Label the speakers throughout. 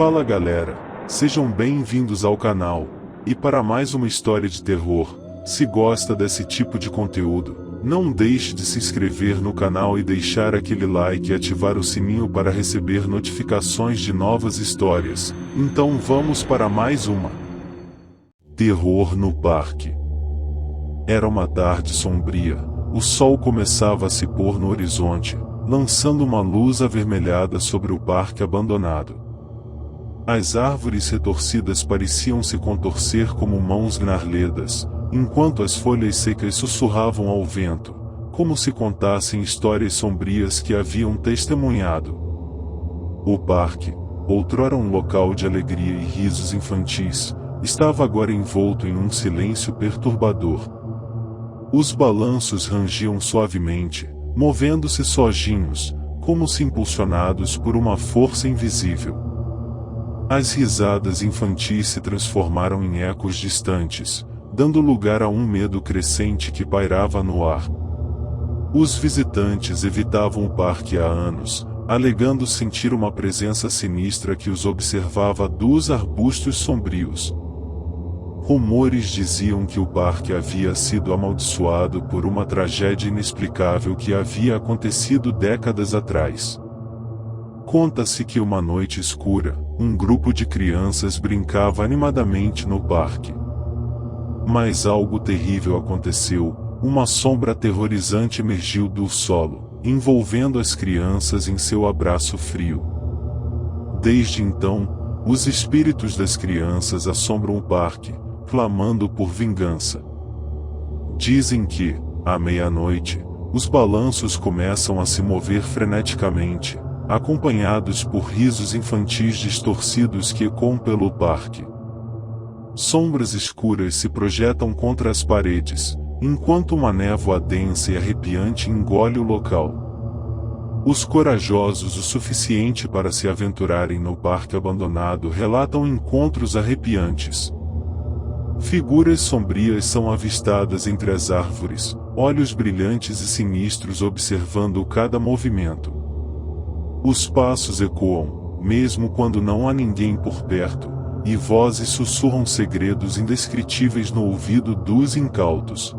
Speaker 1: Fala galera, sejam bem-vindos ao canal, e para mais uma história de terror. Se gosta desse tipo de conteúdo, não deixe de se inscrever no canal e deixar aquele like e ativar o sininho para receber notificações de novas histórias. Então vamos para mais uma. Terror no parque. Era uma tarde sombria, o sol começava a se pôr no horizonte, lançando uma luz avermelhada sobre o parque abandonado. As árvores retorcidas pareciam se contorcer como mãos gnarledas, enquanto as folhas secas sussurravam ao vento, como se contassem histórias sombrias que haviam testemunhado. O parque, outrora um local de alegria e risos infantis, estava agora envolto em um silêncio perturbador. Os balanços rangiam suavemente, movendo-se sozinhos, como se impulsionados por uma força invisível. As risadas infantis se transformaram em ecos distantes, dando lugar a um medo crescente que pairava no ar. Os visitantes evitavam o parque há anos, alegando sentir uma presença sinistra que os observava dos arbustos sombrios. Rumores diziam que o parque havia sido amaldiçoado por uma tragédia inexplicável que havia acontecido décadas atrás. Conta-se que uma noite escura, um grupo de crianças brincava animadamente no parque. Mas algo terrível aconteceu, uma sombra aterrorizante emergiu do solo, envolvendo as crianças em seu abraço frio. Desde então, os espíritos das crianças assombram o parque, clamando por vingança. Dizem que, à meia-noite, os balanços começam a se mover freneticamente, acompanhados por risos infantis distorcidos que ecoam pelo parque. Sombras escuras se projetam contra as paredes, enquanto uma névoa densa e arrepiante engole o local. Os corajosos o suficiente para se aventurarem no parque abandonado relatam encontros arrepiantes. Figuras sombrias são avistadas entre as árvores, olhos brilhantes e sinistros observando cada movimento. Os passos ecoam, mesmo quando não há ninguém por perto, e vozes sussurram segredos indescritíveis no ouvido dos incautos.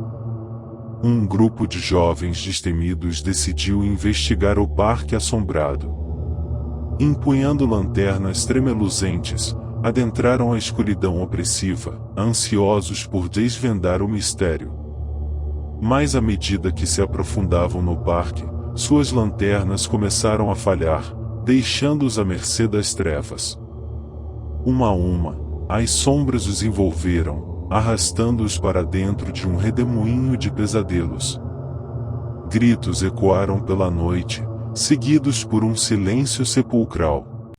Speaker 1: Um grupo de jovens destemidos decidiu investigar o parque assombrado. Empunhando lanternas tremeluzentes, adentraram a escuridão opressiva, ansiosos por desvendar o mistério. Mas à medida que se aprofundavam no parque, suas lanternas começaram a falhar, deixando-os à mercê das trevas. Uma a uma, as sombras os envolveram, arrastando-os para dentro de um redemoinho de pesadelos. Gritos ecoaram pela noite, seguidos por um silêncio sepulcral.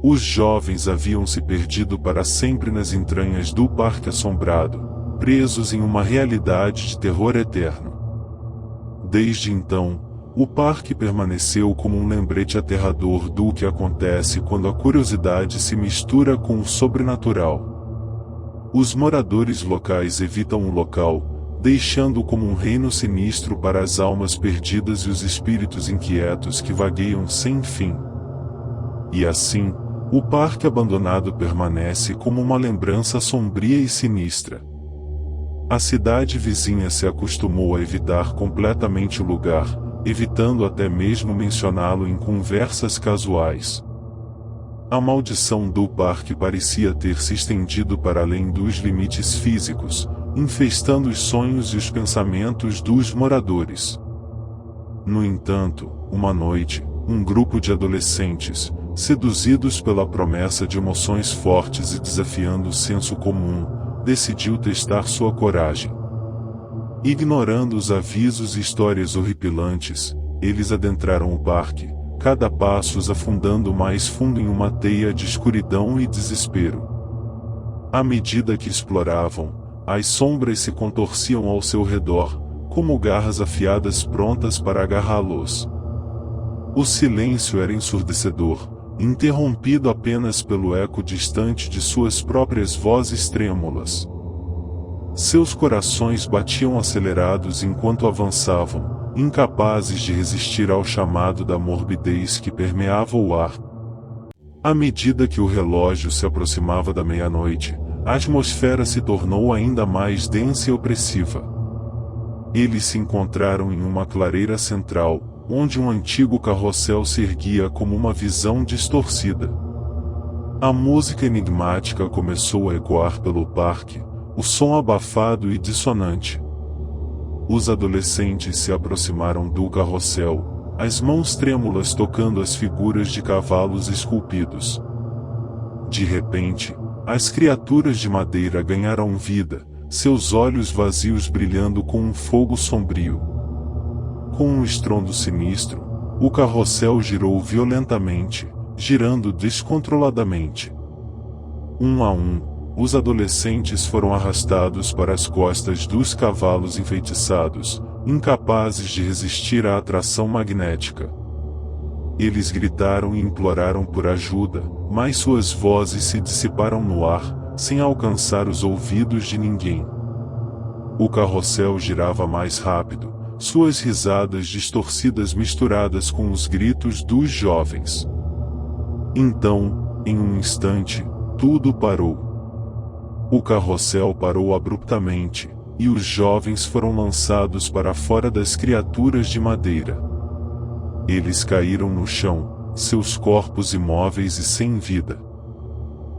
Speaker 1: Os jovens haviam se perdido para sempre nas entranhas do parque assombrado, presos em uma realidade de terror eterno. Desde então, o parque permaneceu como um lembrete aterrador do que acontece quando a curiosidade se mistura com o sobrenatural. Os moradores locais evitam o local, deixando-o como um reino sinistro para as almas perdidas e os espíritos inquietos que vagueiam sem fim. E assim, o parque abandonado permanece como uma lembrança sombria e sinistra. A cidade vizinha se acostumou a evitar completamente o lugar, evitando até mesmo mencioná-lo em conversas casuais. A maldição do parque parecia ter se estendido para além dos limites físicos, infestando os sonhos e os pensamentos dos moradores. No entanto, uma noite, um grupo de adolescentes, seduzidos pela promessa de emoções fortes e desafiando o senso comum, decidiu testar sua coragem. Ignorando os avisos e histórias horripilantes, eles adentraram o parque, cada passo os afundando mais fundo em uma teia de escuridão e desespero. À medida que exploravam, as sombras se contorciam ao seu redor, como garras afiadas prontas para agarrá-los. O silêncio era ensurdecedor, interrompido apenas pelo eco distante de suas próprias vozes trêmulas. Seus corações batiam acelerados enquanto avançavam, incapazes de resistir ao chamado da morbidez que permeava o ar. À medida que o relógio se aproximava da meia-noite, a atmosfera se tornou ainda mais densa e opressiva. Eles se encontraram em uma clareira central, onde um antigo carrossel se erguia como uma visão distorcida. A música enigmática começou a ecoar pelo parque, o som abafado e dissonante. Os adolescentes se aproximaram do carrossel, as mãos trêmulas tocando as figuras de cavalos esculpidos. De repente, as criaturas de madeira ganharam vida, seus olhos vazios brilhando com um fogo sombrio. Com um estrondo sinistro, o carrossel girou violentamente, girando descontroladamente. Um a um, os adolescentes foram arrastados para as costas dos cavalos enfeitiçados, incapazes de resistir à atração magnética. Eles gritaram e imploraram por ajuda, mas suas vozes se dissiparam no ar, sem alcançar os ouvidos de ninguém. O carrossel girava mais rápido, suas risadas distorcidas misturadas com os gritos dos jovens. Então, em um instante, tudo parou. O carrossel parou abruptamente, e os jovens foram lançados para fora das criaturas de madeira. Eles caíram no chão, seus corpos imóveis e sem vida.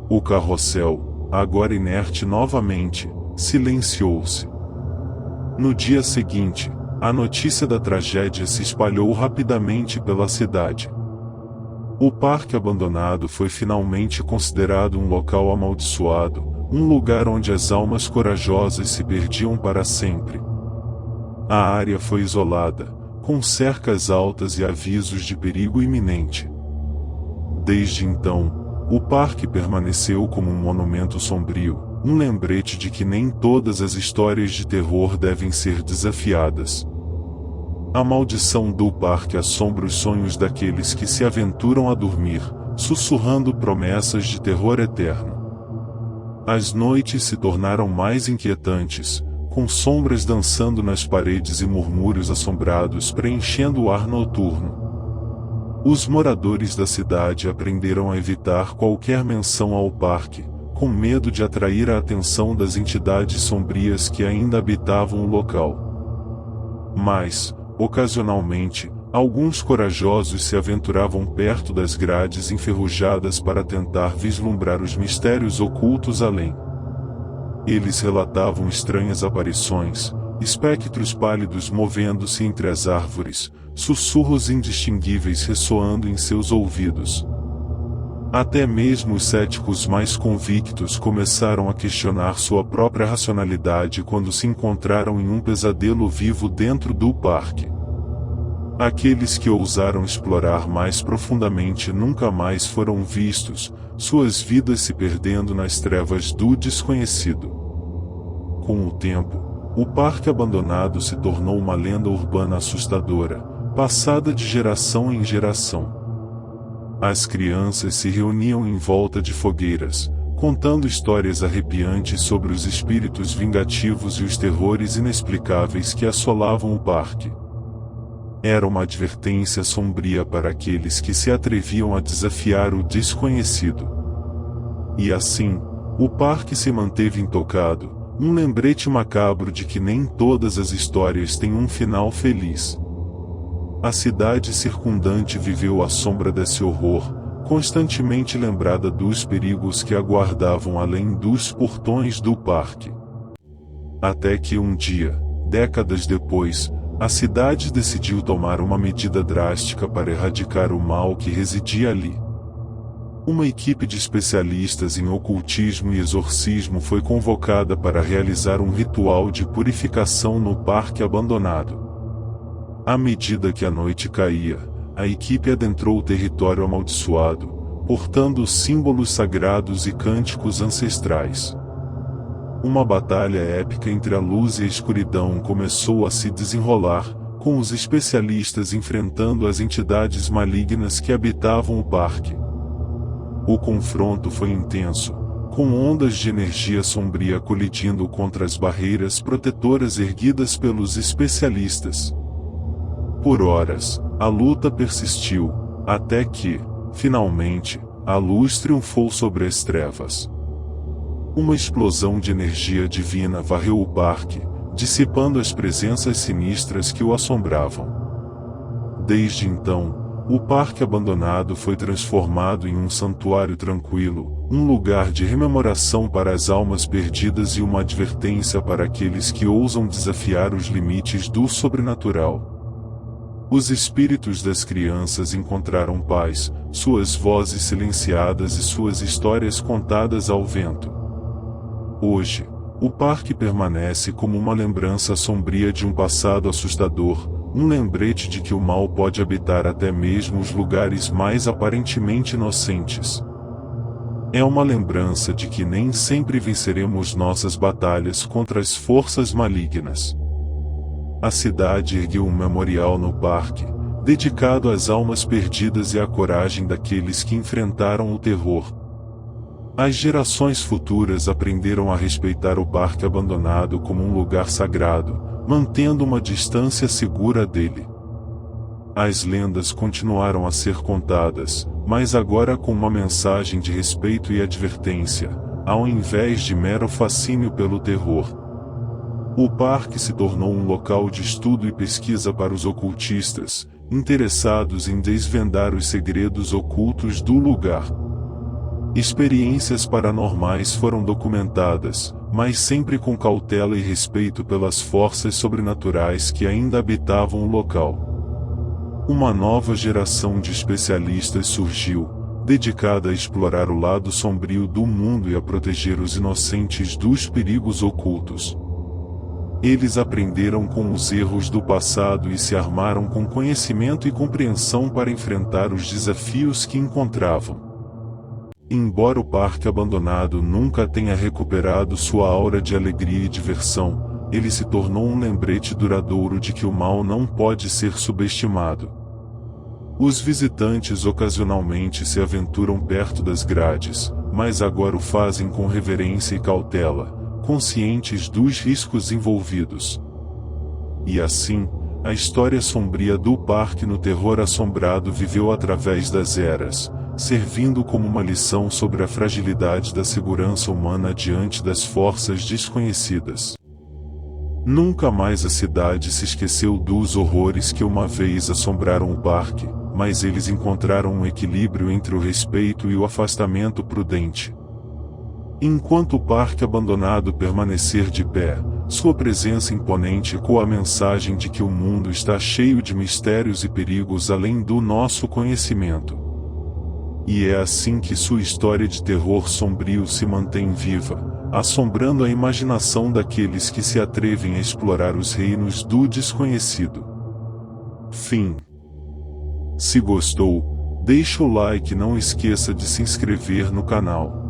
Speaker 1: O carrossel, agora inerte novamente, silenciou-se. No dia seguinte, a notícia da tragédia se espalhou rapidamente pela cidade. O parque abandonado foi finalmente considerado um local amaldiçoado, um lugar onde as almas corajosas se perdiam para sempre. A área foi isolada, com cercas altas e avisos de perigo iminente. Desde então, o parque permaneceu como um monumento sombrio, um lembrete de que nem todas as histórias de terror devem ser desafiadas. A maldição do parque assombra os sonhos daqueles que se aventuram a dormir, sussurrando promessas de terror eterno. As noites se tornaram mais inquietantes, com sombras dançando nas paredes e murmúrios assombrados preenchendo o ar noturno. Os moradores da cidade aprenderam a evitar qualquer menção ao parque, com medo de atrair a atenção das entidades sombrias que ainda habitavam o local. Mas, ocasionalmente, alguns corajosos se aventuravam perto das grades enferrujadas para tentar vislumbrar os mistérios ocultos além. Eles relatavam estranhas aparições, espectros pálidos movendo-se entre as árvores, sussurros indistinguíveis ressoando em seus ouvidos. Até mesmo os céticos mais convictos começaram a questionar sua própria racionalidade quando se encontraram em um pesadelo vivo dentro do parque. Aqueles que ousaram explorar mais profundamente nunca mais foram vistos, suas vidas se perdendo nas trevas do desconhecido. Com o tempo, o parque abandonado se tornou uma lenda urbana assustadora, passada de geração em geração. As crianças se reuniam em volta de fogueiras, contando histórias arrepiantes sobre os espíritos vingativos e os terrores inexplicáveis que assolavam o parque. Era uma advertência sombria para aqueles que se atreviam a desafiar o desconhecido. E assim, o parque se manteve intocado, um lembrete macabro de que nem todas as histórias têm um final feliz. A cidade circundante viveu à sombra desse horror, constantemente lembrada dos perigos que aguardavam além dos portões do parque. Até que um dia, décadas depois, a cidade decidiu tomar uma medida drástica para erradicar o mal que residia ali. Uma equipe de especialistas em ocultismo e exorcismo foi convocada para realizar um ritual de purificação no parque abandonado. À medida que a noite caía, a equipe adentrou o território amaldiçoado, portando símbolos sagrados e cânticos ancestrais. Uma batalha épica entre a luz e a escuridão começou a se desenrolar, com os especialistas enfrentando as entidades malignas que habitavam o parque. O confronto foi intenso, com ondas de energia sombria colidindo contra as barreiras protetoras erguidas pelos especialistas. Por horas, a luta persistiu, até que, finalmente, a luz triunfou sobre as trevas. Uma explosão de energia divina varreu o parque, dissipando as presenças sinistras que o assombravam. Desde então, o parque abandonado foi transformado em um santuário tranquilo, um lugar de rememoração para as almas perdidas e uma advertência para aqueles que ousam desafiar os limites do sobrenatural. Os espíritos das crianças encontraram paz, suas vozes silenciadas e suas histórias contadas ao vento. Hoje, o parque permanece como uma lembrança sombria de um passado assustador, um lembrete de que o mal pode habitar até mesmo os lugares mais aparentemente inocentes. É uma lembrança de que nem sempre venceremos nossas batalhas contra as forças malignas. A cidade ergueu um memorial no parque, dedicado às almas perdidas e à coragem daqueles que enfrentaram o terror. As gerações futuras aprenderam a respeitar o parque abandonado como um lugar sagrado, mantendo uma distância segura dele. As lendas continuaram a ser contadas, mas agora com uma mensagem de respeito e advertência, ao invés de mero fascínio pelo terror. O parque se tornou um local de estudo e pesquisa para os ocultistas, interessados em desvendar os segredos ocultos do lugar. Experiências paranormais foram documentadas, mas sempre com cautela e respeito pelas forças sobrenaturais que ainda habitavam o local. Uma nova geração de especialistas surgiu, dedicada a explorar o lado sombrio do mundo e a proteger os inocentes dos perigos ocultos. Eles aprenderam com os erros do passado e se armaram com conhecimento e compreensão para enfrentar os desafios que encontravam. Embora o parque abandonado nunca tenha recuperado sua aura de alegria e diversão, ele se tornou um lembrete duradouro de que o mal não pode ser subestimado. Os visitantes ocasionalmente se aventuram perto das grades, mas agora o fazem com reverência e cautela, conscientes dos riscos envolvidos. E assim, a história sombria do parque no terror assombrado viveu através das eras, servindo como uma lição sobre a fragilidade da segurança humana diante das forças desconhecidas. Nunca mais a cidade se esqueceu dos horrores que uma vez assombraram o parque, mas eles encontraram um equilíbrio entre o respeito e o afastamento prudente. Enquanto o parque abandonado permanecer de pé, sua presença imponente ecoa a mensagem de que o mundo está cheio de mistérios e perigos além do nosso conhecimento. E é assim que sua história de terror sombrio se mantém viva, assombrando a imaginação daqueles que se atrevem a explorar os reinos do desconhecido. Fim. Se gostou, deixa o like e não esqueça de se inscrever no canal.